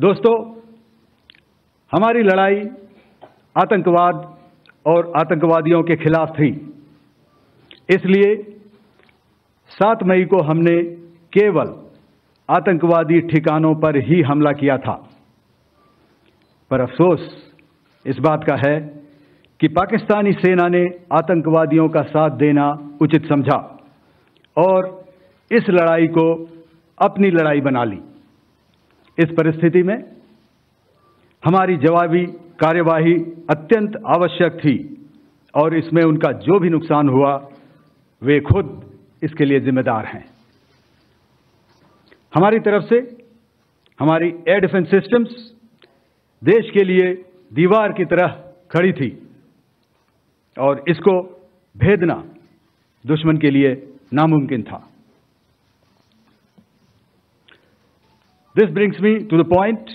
दोस्तों, हमारी लड़ाई आतंकवाद और आतंकवादियों के खिलाफ थी। इसलिए 7 मई को हमने केवल आतंकवादी ठिकानों पर ही हमला किया था। पर अफसोस इस बात का है कि पाकिस्तानी सेना ने आतंकवादियों का साथ देना उचित समझा और इस लड़ाई को अपनी लड़ाई बना ली। इस परिस्थिति में हमारी जवाबी कार्यवाही अत्यंत आवश्यक थी और इसमें उनका जो भी नुकसान हुआ वे खुद इसके लिए जिम्मेदार हैं। हमारी तरफ से हमारी एयर डिफेंस सिस्टम्स देश के लिए दीवार की तरह खड़ी थी और इसको भेदना दुश्मन के लिए नामुमकिन था। This brings me to the point,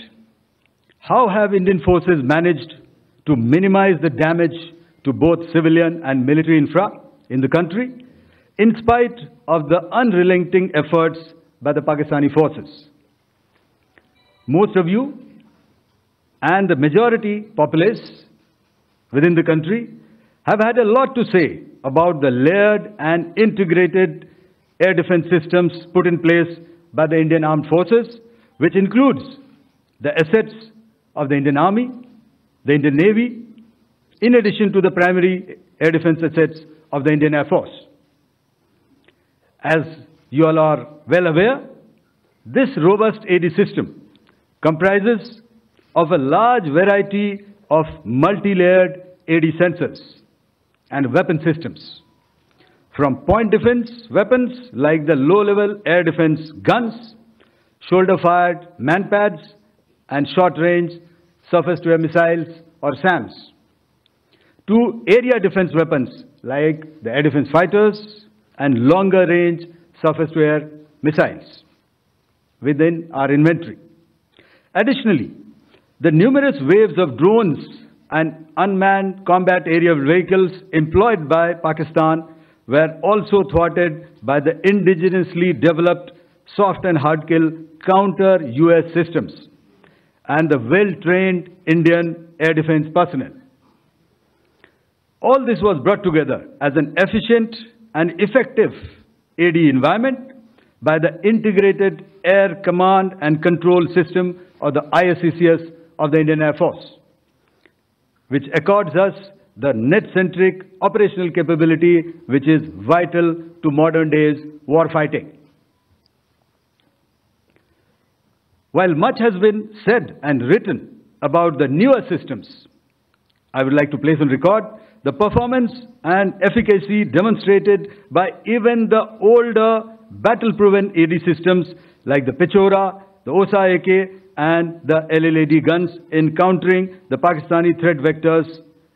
how have Indian forces managed to minimize the damage to both civilian and military infra in the country in spite of the unrelenting efforts by the Pakistani forces? Most of you and the majority populace within the country have had a lot to say about the layered and integrated air defense systems put in place by the Indian Armed Forces, which includes the assets of the Indian Army, the Indian Navy, in addition to the primary air defense assets of the Indian Air Force. As you all are well aware, this robust AD system comprises of a large variety of multi-layered AD sensors and weapon systems, from point defense weapons like the low-level air defense guns, shoulder-fired manpads, and short-range surface-to-air missiles or SAMs, to area defense weapons like the air defense fighters and longer-range surface-to-air missiles within our inventory. Additionally, the numerous waves of drones and unmanned combat aerial vehicles employed by Pakistan were also thwarted by the indigenously developed soft and hard kill counter-US systems and the well-trained Indian air defense personnel. All this was brought together as an efficient and effective AD environment by the Integrated Air Command and Control System, or the ISCCS of the Indian Air Force, which accords us the net-centric operational capability which is vital to modern days warfighting. While much has been said and written about the newer systems, I would like to place on record the performance and efficacy demonstrated by even the older battle-proven AD systems like the Pechora, the OSA AK, and the LLAD guns in countering the Pakistani threat vectors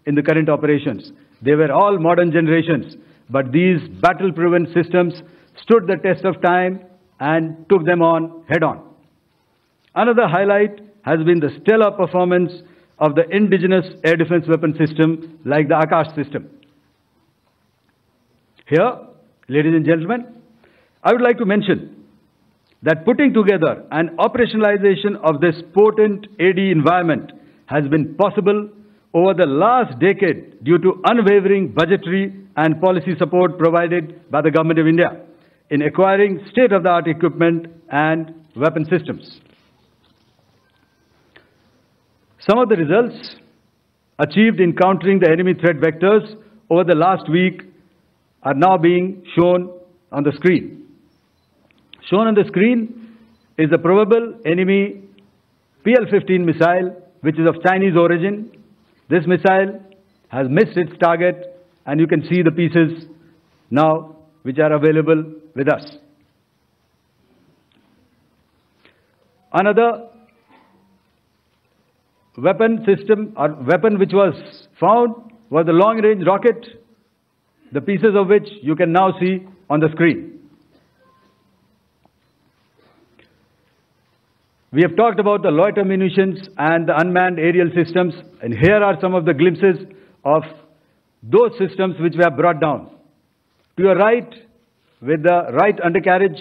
in the current operations. They were all modern generations, but these battle-proven systems stood the test of time and took them on head-on. Another highlight has been the stellar performance of the indigenous air defense weapon system like the Akash system. Here, ladies and gentlemen, I would like to mention that putting together and operationalization of this potent AD environment has been possible over the last decade due to unwavering budgetary and policy support provided by the Government of India in acquiring state-of-the-art equipment and weapon systems. Some of the results achieved in countering the enemy threat vectors over the last week are now being shown on the screen. Shown on the screen is the probable enemy PL-15 missile, which is of Chinese origin. This missile has missed its target, and you can see the pieces now which are available with us. Another weapon system or weapon which was found was the long-range rocket, the pieces of which you can now see on the screen. We have talked about the loiter munitions and the unmanned aerial systems, and here are some of the glimpses of those systems which we have brought down. To your right, with the right undercarriage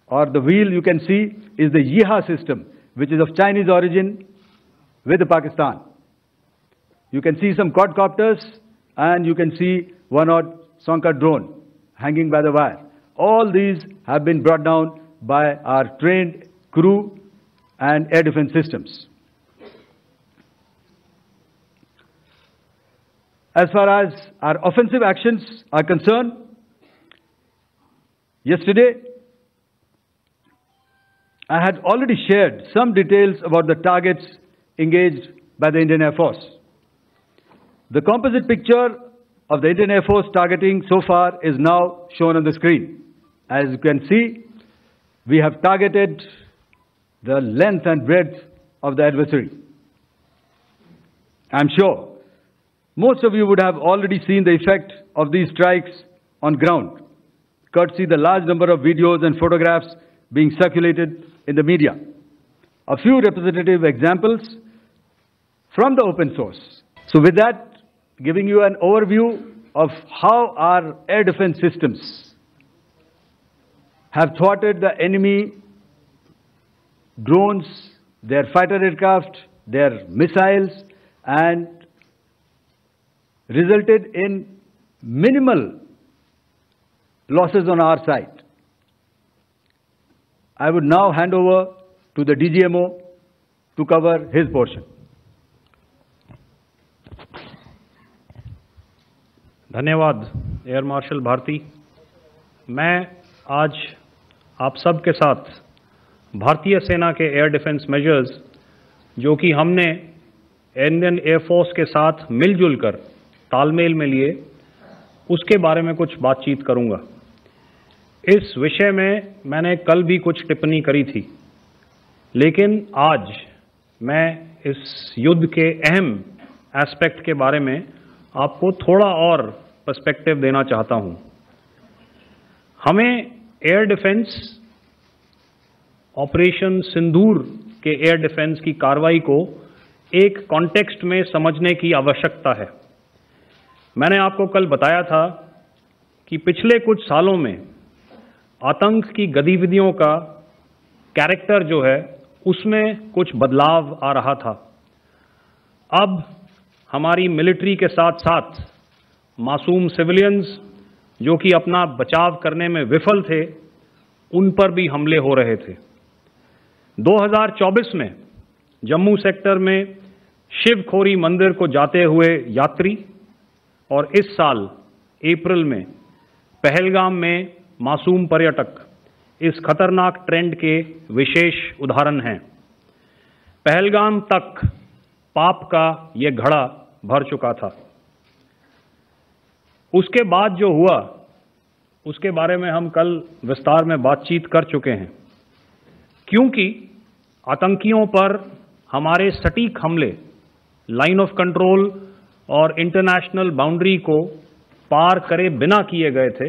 or the wheel, you can see is the YIHA system, which is of Chinese origin, with Pakistan. You can see some quadcopters, and you can see one odd Sonka drone hanging by the wire. All these have been brought down by our trained crew and air defense systems. As far as our offensive actions are concerned, yesterday I had already shared some details about the targets engaged by the Indian Air Force. The composite picture of the Indian Air Force targeting so far is now shown on the screen. As you can see, we have targeted the length and breadth of the adversary. I'm sure most of you would have already seen the effect of these strikes on ground, courtesy the large number of videos and photographs being circulated in the media. A few representative examples from the open source. So with that, giving you an overview of how our air defense systems have thwarted the enemy drones, their fighter aircraft, their missiles, and resulted in minimal losses on our side. I would now hand over to the DGMO to cover his portion. धन्यवाद air marshal Bharti. मैं आज आप सब के साथ भारतीय सेना के एयर डिफेंस मेजर्स जो कि हमने इंडियन एयरफोर्स के साथ मिलजुल कर तालमेल में लिए, उसके बारे में कुछ बातचीत करूंगा। इस विषय में मैंने कल भी कुछ टिप्पणी करी थी, लेकिन आज मैं इस युद्ध के अहम एस्पेक्ट के बारे में आपको थोड़ा और पर्सपेक्टिव देना चाहता हूं। हमें एयर डिफेंस ऑपरेशन सिंदूर के एयर डिफेंस की कार्रवाई को एक कॉन्टेक्स्ट में समझने की आवश्यकता है। मैंने आपको कल बताया था कि पिछले कुछ सालों में आतंक की गतिविधियों का कैरेक्टर जो है उसमें कुछ बदलाव आ रहा था। अब हमारी मिलिट्री के साथ साथ मासूम सिविलियंस जो कि अपना बचाव करने में विफल थे, उन पर भी हमले हो रहे थे। 2024 में जम्मू सेक्टर में शिवखोरी मंदिर को जाते हुए यात्री और इस साल अप्रैल में पहलगाम में मासूम पर्यटक इस खतरनाक ट्रेंड के विशेष उदाहरण हैं। पहलगाम तक पाप का ये घड़ा भर चुका था। उसके बाद जो हुआ उसके बारे में हम कल विस्तार में बातचीत कर चुके हैं। क्योंकि आतंकियों पर हमारे सटीक हमले लाइन ऑफ कंट्रोल और इंटरनेशनल बाउंड्री को पार करे बिना किए गए थे,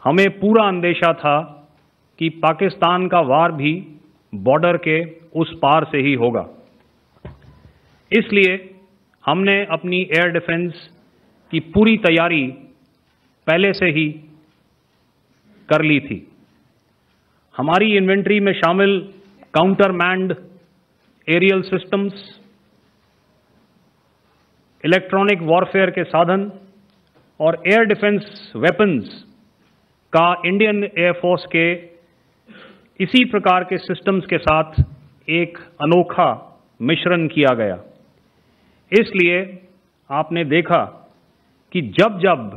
हमें पूरा अंदेशा था कि पाकिस्तान का वार भी बॉर्डर के उस पार से ही होगा। इसलिए हमने अपनी एयर डिफेंस की पूरी तैयारी पहले से ही कर ली थी। हमारी इन्वेंट्री में शामिल counter manned aerial systems, electronic warfare के साधन और एयर डिफेंस वेपन्स का इंडियन एयरफोर्स के इसी प्रकार के सिस्टम्स के साथ एक अनोखा मिश्रण किया गया। इसलिए आपने देखा कि जब जब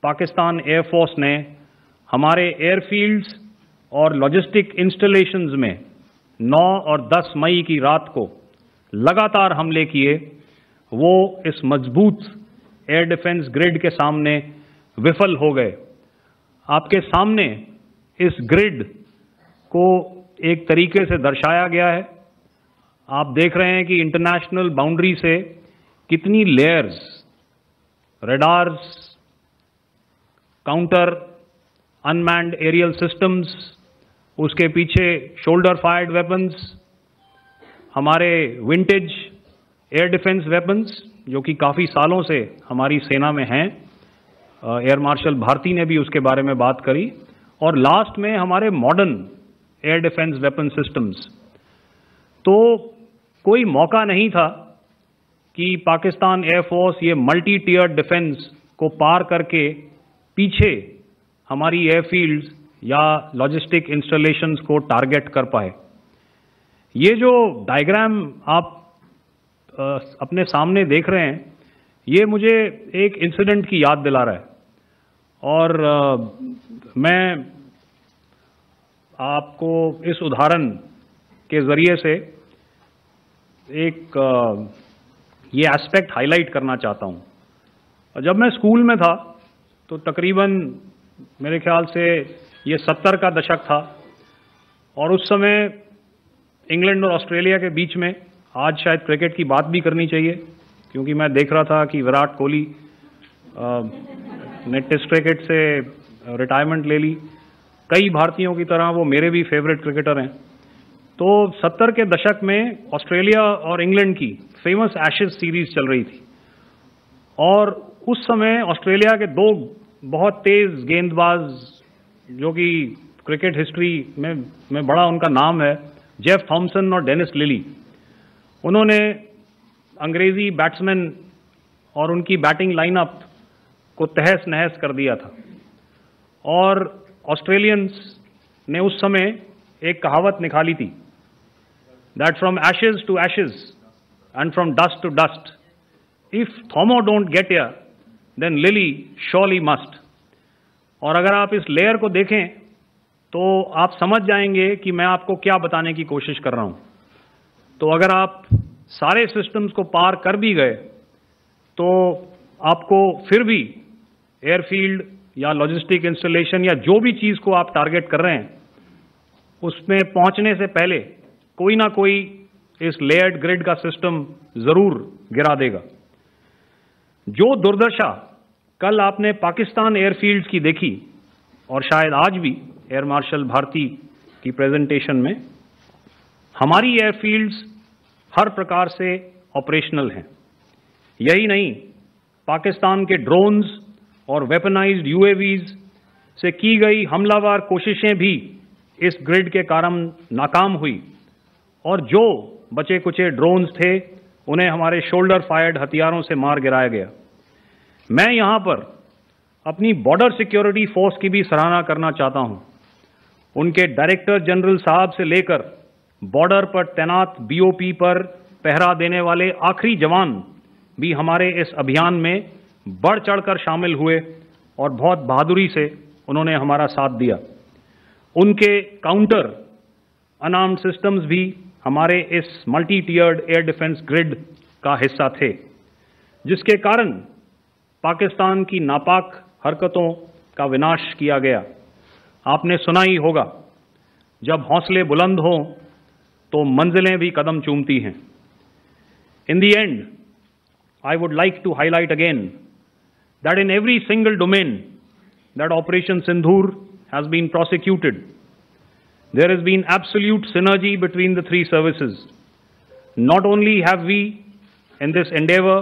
पाकिस्तान एयरफोर्स ने हमारे एयरफील्ड्स और लॉजिस्टिक इंस्टॉलेशंस में 9 और 10 मई की रात को लगातार हमले किए, वो इस मजबूत एयर डिफेंस ग्रिड के सामने विफल हो गए। आपके सामने इस ग्रिड को एक तरीके से दर्शाया गया है। आप देख रहे हैं कि इंटरनेशनल बाउंड्री से कितनी layers, radars, counter unmanned aerial systems, उसके पीछे शोल्डर फायर्ड वेपन्स, हमारे विंटेज एयर डिफेंस वेपन्स जो कि काफ़ी सालों से हमारी सेना में हैं। एयर मार्शल भारती ने भी उसके बारे में बात करी। और लास्ट में हमारे modern air defence weapon systems. तो कोई मौका नहीं था कि पाकिस्तान एयरफोर्स ये मल्टी टियर डिफेंस को पार करके पीछे हमारी एयरफील्ड्स या लॉजिस्टिक इंस्टॉलेशंस को टारगेट कर पाए। ये जो डायग्राम आप अपने सामने देख रहे हैं, ये मुझे एक इंसिडेंट की याद दिला रहा है, और मैं आपको इस उदाहरण के ज़रिए से एक ये एस्पेक्ट हाईलाइट करना चाहता हूँ। जब मैं स्कूल में था तो तकरीबन मेरे ख्याल से ये 70 का दशक था, और उस समय इंग्लैंड और ऑस्ट्रेलिया के बीच में, आज शायद क्रिकेट की बात भी करनी चाहिए क्योंकि मैं देख रहा था कि विराट कोहली ने टेस्ट क्रिकेट से रिटायरमेंट ले ली। कई भारतीयों की तरह वो मेरे भी फेवरेट क्रिकेटर हैं। तो 70 के दशक में ऑस्ट्रेलिया और इंग्लैंड की फेमस एशेज सीरीज चल रही थी, और उस समय ऑस्ट्रेलिया के दो बहुत तेज गेंदबाज, जो कि क्रिकेट हिस्ट्री में बड़ा उनका नाम है, जेफ थॉमसन और डेनिस लिली, उन्होंने अंग्रेजी बैट्समैन और उनकी बैटिंग लाइनअप को तहस नहस कर दिया था। और ऑस्ट्रेलियंस ने उस समय एक कहावत निकाली थी, that from ashes to ashes and from dust to dust, if Thommo don't get here then Lillee surely must. और अगर आप इस लेयर को देखें तो आप समझ जाएंगे कि मैं आपको क्या बताने की कोशिश कर रहा हूं। तो अगर आप सारे सिस्टम्स को पार कर भी गए तो आपको फिर भी एयरफील्ड या लॉजिस्टिक इंस्टॉलेशन या जो भी चीज़ को आप टारगेट कर रहे हैं उसमें पहुंचने से पहले कोई ना कोई इस लेयर्ड ग्रिड का सिस्टम जरूर गिरा देगा। जो दुर्दशा कल आपने पाकिस्तान एयरफील्ड्स की देखी, और शायद आज भी एयर मार्शल भारती की प्रेजेंटेशन में, हमारी एयरफील्ड्स हर प्रकार से ऑपरेशनल हैं। यही नहीं, पाकिस्तान के ड्रोन्स और वेपनाइज्ड यूएवीज से की गई हमलावर कोशिशें भी इस ग्रिड के कारण नाकाम हुई, और जो बचे कुचे ड्रोन्स थे उन्हें हमारे शोल्डर फायर्ड हथियारों से मार गिराया गया। मैं यहां पर अपनी बॉर्डर सिक्योरिटी फोर्स की भी सराहना करना चाहता हूं। उनके डायरेक्टर जनरल साहब से लेकर बॉर्डर पर तैनात बीओपी पर पहरा देने वाले आखिरी जवान भी हमारे इस अभियान में बढ़ चढ़कर शामिल हुए और बहुत बहादुरी से उन्होंने हमारा साथ दिया। उनके काउंटर अनार्म्ड सिस्टम्स भी हमारे इस मल्टी टियर्ड एयर डिफेंस ग्रिड का हिस्सा थे, जिसके कारण पाकिस्तान की नापाक हरकतों का विनाश किया गया। आपने सुना ही होगा, जब हौसले बुलंद हों तो मंजिलें भी कदम चूमती हैं। In the end, I would like to highlight again that in every single domain that Operation Sindoor has been prosecuted, there has been absolute synergy between the three services. Not only have we, in this endeavor,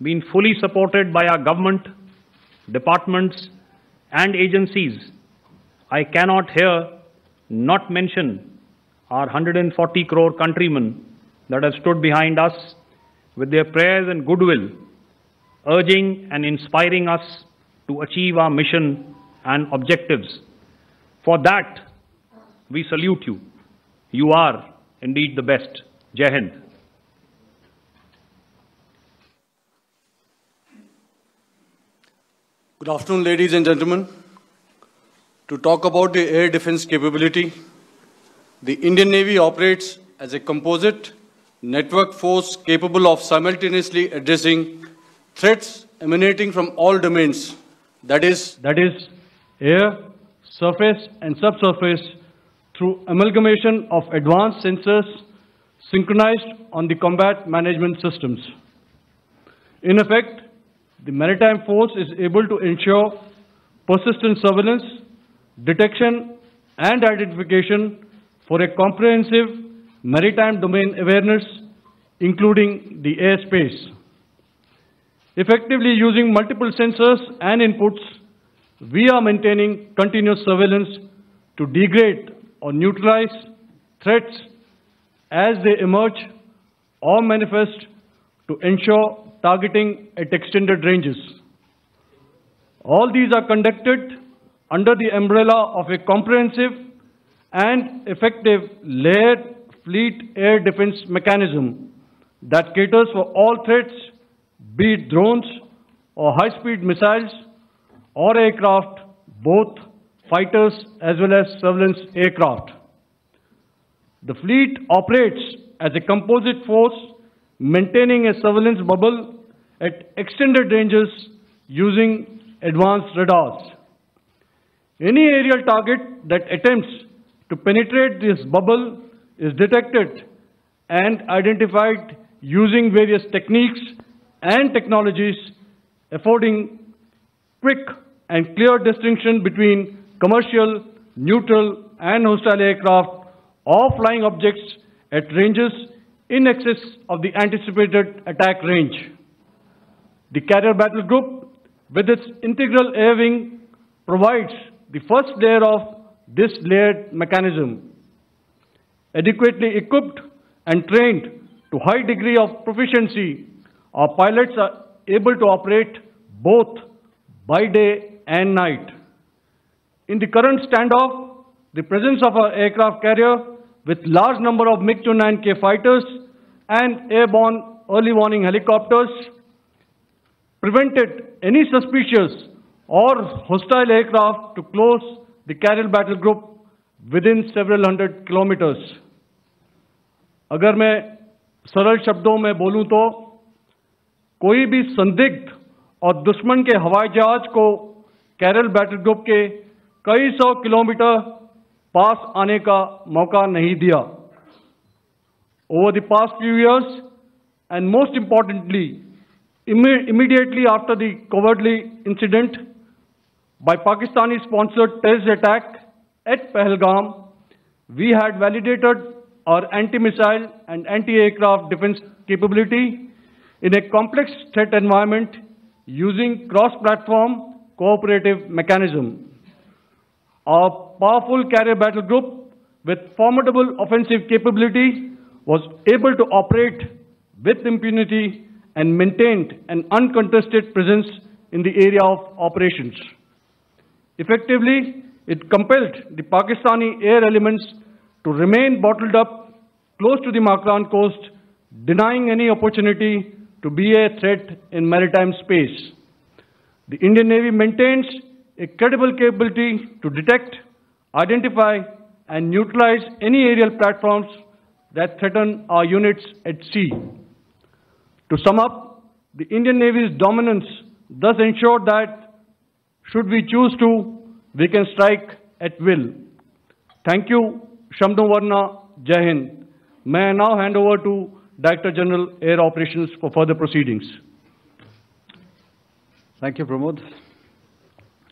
been fully supported by our government, departments and agencies, I cannot here not mention our 140 crore countrymen that have stood behind us with their prayers and goodwill, urging and inspiring us to achieve our mission and objectives. For that, we salute you. You are indeed the best. Jai Hind. Good afternoon, ladies and gentlemen. To talk about the air defense capability, the Indian Navy operates as a composite network force capable of simultaneously addressing threats emanating from all domains, that is air, surface and subsurface, through amalgamation of advanced sensors synchronized on the combat management systems. In effect, the maritime force is able to ensure persistent surveillance, detection and identification for a comprehensive maritime domain awareness, including the airspace. Effectively using multiple sensors and inputs, we are maintaining continuous surveillance to degrade or neutralize threats as they emerge or manifest to ensure targeting at extended ranges. All these are conducted under the umbrella of a comprehensive and effective layered fleet air defense mechanism that caters for all threats, be it drones or high-speed missiles or aircraft, both fighters as well as surveillance aircraft. The fleet operates as a composite force, maintaining a surveillance bubble at extended ranges using advanced radars. Any aerial target that attempts to penetrate this bubble is detected and identified using various techniques and technologies, affording quick and clear distinction between commercial, neutral, and hostile aircraft or flying objects at ranges in excess of the anticipated attack range. The Carrier Battle Group, with its integral air wing, provides the first layer of this layered mechanism. Adequately equipped and trained to high degree of proficiency, our pilots are able to operate both by day and night. In the current standoff, the presence of our aircraft carrier with large number of MiG-29K fighters and airborne early warning helicopters prevented any suspicious or hostile aircraft to close the Carrier Battle Group within several hundred kilometers. अगर मैं सरल शब्दों में बोलूं तो कोई भी संदिग्ध और दुश्मन के हवाई जहाज को कैरल बैटल ग्रुप के कई सौ किलोमीटर पास आने का मौका नहीं दिया. Over the past few years, and most importantly, immediately after the cowardly incident by Pakistani-sponsored terrorist attack at Pahalgam, we had validated our anti-missile and anti-aircraft defense capability in a complex threat environment using cross-platform cooperative mechanism. Our powerful carrier battle group with formidable offensive capability was able to operate with impunity and maintained an uncontested presence in the area of operations. Effectively, it compelled the Pakistani air elements to remain bottled up close to the Makran coast, denying any opportunity to be a threat in maritime space. The Indian Navy maintains a credible capability to detect, identify, and neutralize any aerial platforms that threaten our units at sea. To sum up, the Indian Navy's dominance thus ensured that, should we choose to, we can strike at will. Thank you, Shamdhu Varna, Jai Hind. May I now hand over to Director General Air Operations for further proceedings. Thank you, Pramod.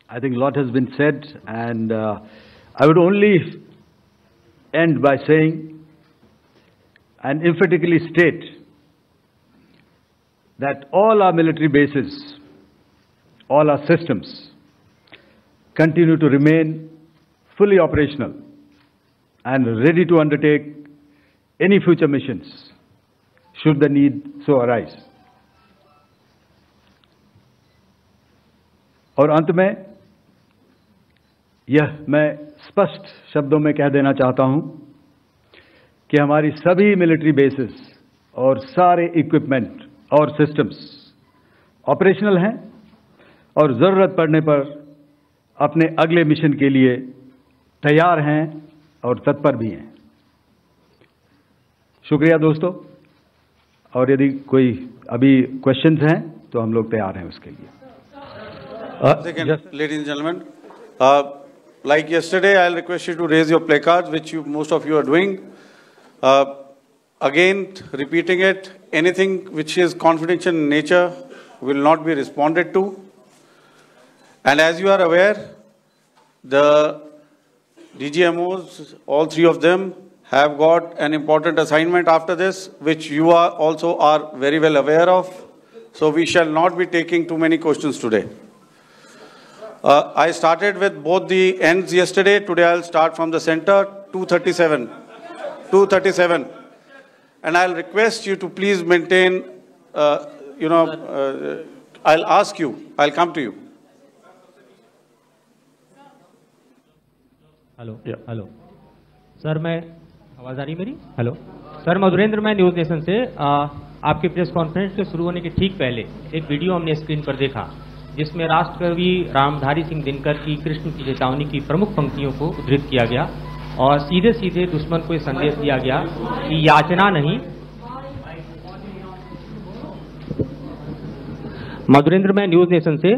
I think a lot has been said, and I would only end by saying and emphatically state that all our military bases, all our systems continue to remain fully operational and ready to undertake any future missions should the need so arise. और अंत में यह मैं स्पष्ट शब्दों में कह देना चाहता हूं कि हमारी सभी मिलिट्री बेसेस और सारे इक्विपमेंट और सिस्टम्स ऑपरेशनल हैं और ज़रूरत पड़ने पर अपने अगले मिशन के लिए तैयार हैं और तत्पर भी हैं. शुक्रिया दोस्तों, और यदि कोई अभी क्वेश्चंस हैं तो हम लोग तैयार हैं उसके लिए. Ladies and gentlemen, like yesterday, I'll request you to raise your placards, which most of you are doing. Again, repeating it, anything which is confidential in nature will not be responded to. And as you are aware, the DGMOs, all three of them, have got an important assignment after this, which you are also very well aware of. So we shall not be taking too many questions today. I started with both the ends yesterday. Today I'll start from the center. 237. 237. and I'll request you to please maintain, I'll ask you, I'll come to you. Hello hello sir, मैं आवाज़ आ रही मेरी? Hello sir, Madhurendra, मैं news nation से। आपके press conference के शुरू होने के ठीक पहले एक वीडियो हमने स्क्रीन पर देखा जिसमें राष्ट्रकवि रामधारी सिंह दिनकर की कृष्ण की चेतावनी की प्रमुख पंक्तियों को उद्धृत किया गया और सीधे सीधे दुश्मन को यह संदेश दिया गया कि याचना नहीं। मधुरेंद्र, मैं न्यूज़ नेशन से।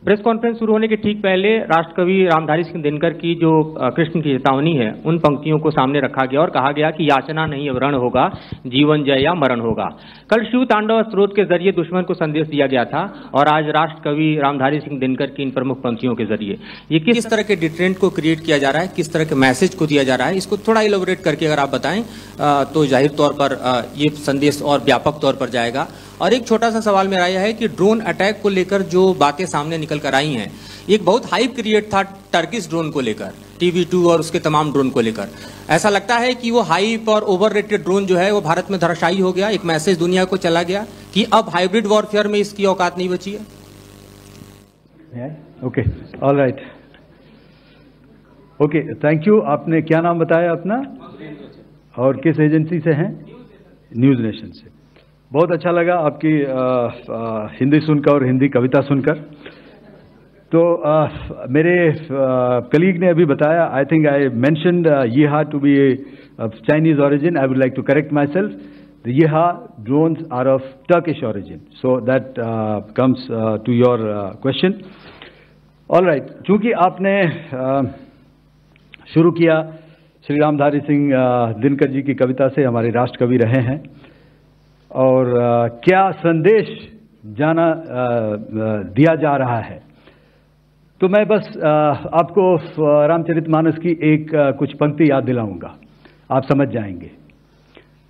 प्रेस कॉन्फ्रेंस शुरू होने के ठीक पहले राष्ट्रकवि रामधारी सिंह दिनकर की जो कृष्ण की चेतावनी है उन पंक्तियों को सामने रखा गया और कहा गया कि याचना नहीं रण होगा, जीवन जय या मरण होगा। कल शिव तांडव स्रोत के जरिए दुश्मन को संदेश दिया गया था और आज राष्ट्रकवि रामधारी सिंह दिनकर की इन प्रमुख पंक्तियों के जरिए ये किस तरह के डिटरेंट को क्रिएट किया जा रहा है, किस तरह के मैसेज को दिया जा रहा है, इसको थोड़ा इलेबोरेट करके अगर आप बताएं तो जाहिर तौर पर ये संदेश और व्यापक तौर पर जाएगा। और एक छोटा सा सवाल मेरा यह है कि ड्रोन अटैक को लेकर जो बातें सामने निकल कर आई हैं, एक बहुत हाइप क्रिएट था टर्किश ड्रोन को लेकर, TB2 और उसके तमाम ड्रोन को लेकर। ऐसा लगता है कि वो हाइप और ओवररेटेड ड्रोन जो है वो भारत में धराशायी हो गया, एक मैसेज दुनिया को चला गया कि अब हाइब्रिड वॉरफेयर में इसकी औकात नहीं बची है। Okay, all right, okay, thank you. आपने क्या नाम बताया अपना और किस एजेंसी से हैं? न्यूज़ नेशन से। बहुत अच्छा लगा आपकी हिंदी सुनकर और हिंदी कविता सुनकर। तो मेरे कलीग ने अभी बताया, I think I mentioned Yeeha to be of Chinese origin. I would like to correct myself. The Yeeha drones are of Turkish origin. So that comes to your question. All right. चूंकि आपने शुरू किया श्री रामधारी सिंह दिनकर जी की कविता से, हमारे राष्ट्र कवि रहे हैं, और क्या संदेश दिया जा रहा है, तो मैं बस आपको रामचरितमानस की एक कुछ पंक्ति याद दिलाऊंगा, आप समझ जाएंगे।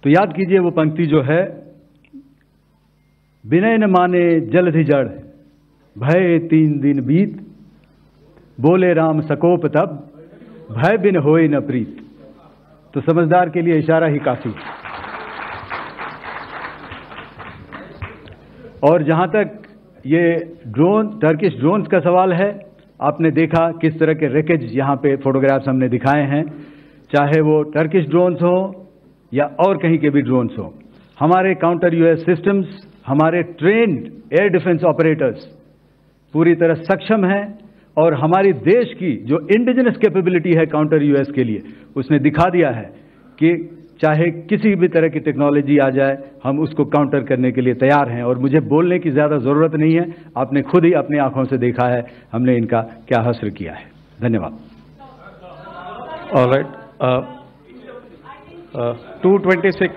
तो याद कीजिए वो पंक्ति जो है, विनय न माने जलधि जड़, भय 3 दिन बीत, बोले राम सकोप तब, भय बिन होए न प्रीत। तो समझदार के लिए इशारा ही काफी। और जहां तक ये टर्किश ड्रोन्स का सवाल है, आपने देखा किस तरह के रैकेज यहाँ पे फोटोग्राफ्स हमने दिखाए हैं, चाहे वो टर्किश ड्रोन्स हो या और कहीं के भी ड्रोन्स हो। हमारे काउंटर यूएस सिस्टम्स, हमारे ट्रेन्ड एयर डिफेंस ऑपरेटर्स पूरी तरह सक्षम हैं और हमारी देश की जो इंडिजिनस कैपेबिलिटी है काउंटर यूएस के लिए, उसने दिखा दिया है कि चाहे किसी भी तरह की टेक्नोलॉजी आ जाए, हम उसको काउंटर करने के लिए तैयार हैं। और मुझे बोलने की ज़्यादा ज़रूरत नहीं है, आपने खुद ही अपनी आंखों से देखा है हमने इनका क्या हश्र किया है। धन्यवाद। All right. 226.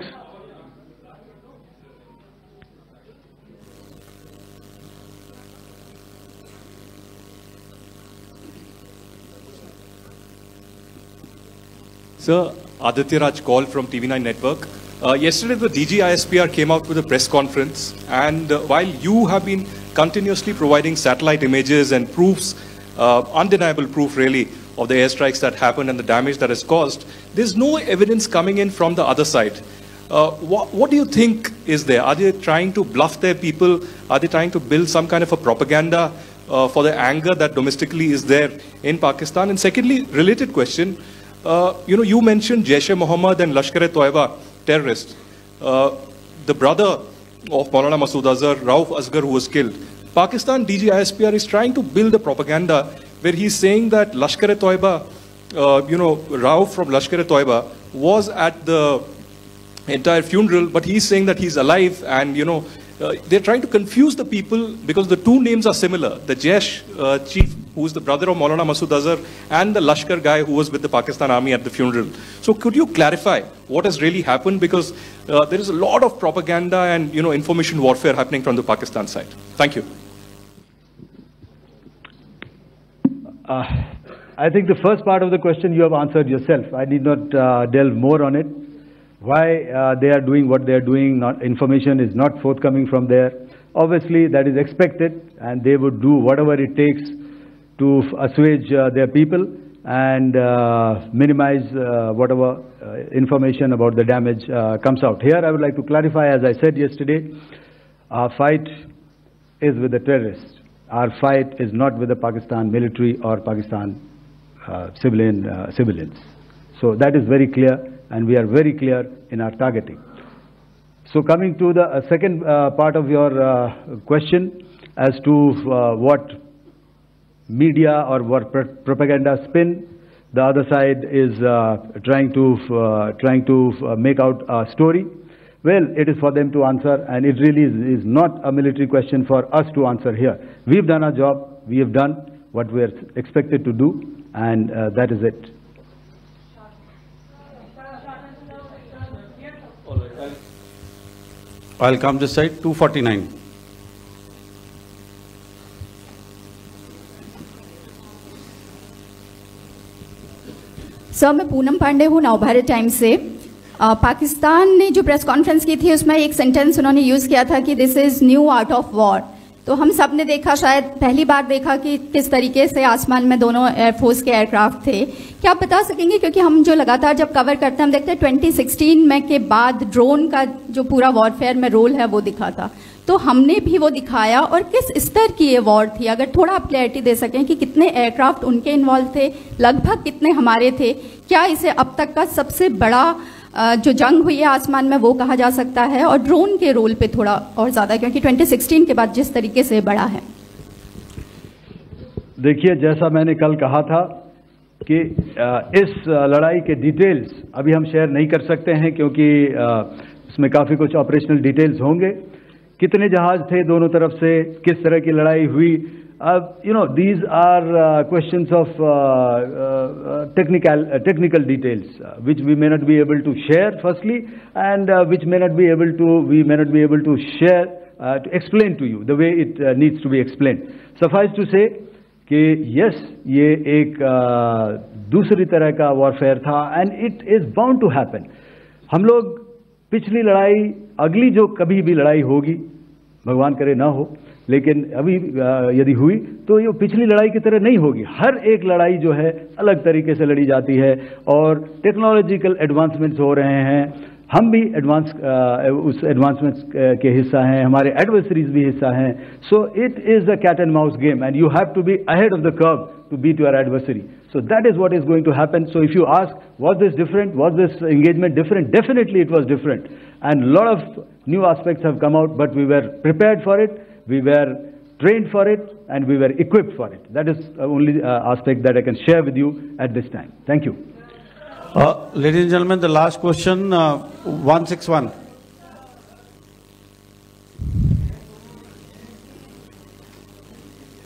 Sir, Aditya Raj Kaul from TV9 Network. Yesterday, the DG ISPR came out with a press conference, and while you have been continuously providing satellite images and proofs, undeniable proof really, of the airstrikes that happened and the damage that is caused, there's no evidence coming in from the other side. What do you think is there? Are they trying to bluff their people? Are they trying to build some kind of a propaganda for the anger that domestically is there in Pakistan? And secondly, related question, you mentioned Jaish-e-Mohammed and Lashkar-e-Toiba terrorists. The brother of Maulana Masood Azhar, Rauf Asghar, who was killed. Pakistan DG ISPR is trying to build a propaganda where he's saying that Lashkar-e-Toiba, Rauf from Lashkar-e-Toiba was at the entire funeral, but he's saying that he's alive, and they're trying to confuse the people because the two names are similar. The Jaish chief, who is the brother of Maulana Masood Azhar, and the Lashkar guy who was with the Pakistan army at the funeral. So could you clarify what has really happened? Because there is a lot of propaganda and information warfare happening from the Pakistan side. Thank you. I think the first part of the question you have answered yourself. I need not delve more on it. Why they are doing what they are doing, information is not forthcoming from there. Obviously, that is expected, and they would do whatever it takes to assuage their people. and minimize whatever information about the damage comes out. Here I would like to clarify, as I said yesterday, our fight is with the terrorists. Our fight is not with the Pakistan military or Pakistan civilians. So that is very clear, and we are very clear in our targeting. So coming to the second part of your question as to what media or what propaganda spin the other side is trying to make out a story. Well, it is for them to answer, and it really is not a military question for us to answer here. We've done our job, we have done what we are expected to do, and that is it. I'll come this side, 249. Sir, मैं पूनम पांडे हूँ Navbharat times से। पाकिस्तान ने जो press conference की थी उसमें एक sentence उन्होंने यूज़ किया था कि this is new art of war. तो हम सब ने देखा, शायद पहली बार देखा कि किस तरीके से आसमान में दोनों एयरफोर्स के एयरक्राफ्ट थे। क्या आप बता सकेंगे, क्योंकि हम जो लगातार जब कवर करते हैं हम देखते हैं 2016 में के बाद ड्रोन का जो पूरा वॉरफेयर में रोल है वो दिखा था, तो हमने भी वो दिखाया, और किस स्तर की ये वॉर थी? अगर थोड़ा आप क्लैरिटी दे सकें कि कितने एयरक्राफ्ट उनके इन्वॉल्व थे, लगभग कितने हमारे थे, क्या इसे अब तक का सबसे बड़ा जो जंग हुई है आसमान में वो कहा जा सकता है? और ड्रोन के रोल पे थोड़ा और ज़्यादा, क्योंकि 2016 के बाद जिस तरीके से बढ़ा है। देखिए, जैसा मैंने कल कहा था कि इस लड़ाई के डिटेल्स अभी हम शेयर नहीं कर सकते हैं, क्योंकि इसमें काफ़ी कुछ ऑपरेशनल डिटेल्स होंगे। कितने जहाज थे दोनों तरफ से, किस तरह की लड़ाई हुई, these are questions of technical details which we may not be able to share firstly, and which we may not be able to share to explain to you the way it needs to be explained. Suffice to say कि yes, ये एक दूसरी तरह का warfare था, and it is bound to happen. हम लोग पिछली लड़ाई, अगली जो कभी भी लड़ाई होगी, भगवान करे ना हो, लेकिन अभी यदि हुई तो ये पिछली लड़ाई की तरह नहीं होगी। हर एक लड़ाई जो है अलग तरीके से लड़ी जाती है, और टेक्नोलॉजिकल एडवांसमेंट्स हो रहे हैं। हम भी उस एडवांसमेंट्स के हिस्सा हैं, हमारे एडवर्सरीज भी हिस्सा हैं। So it is a cat and mouse game, and you have to be ahead of the curve to beat your adversary. So that is what is going to happen. So if you ask, was this different? Was this engagement different? Definitely it was different. And a lot of new aspects have come out, but we were prepared for it, we were trained for it, and we were equipped for it. That is the only aspect that I can share with you at this time. Thank you. Ladies and gentlemen, the last question, 161.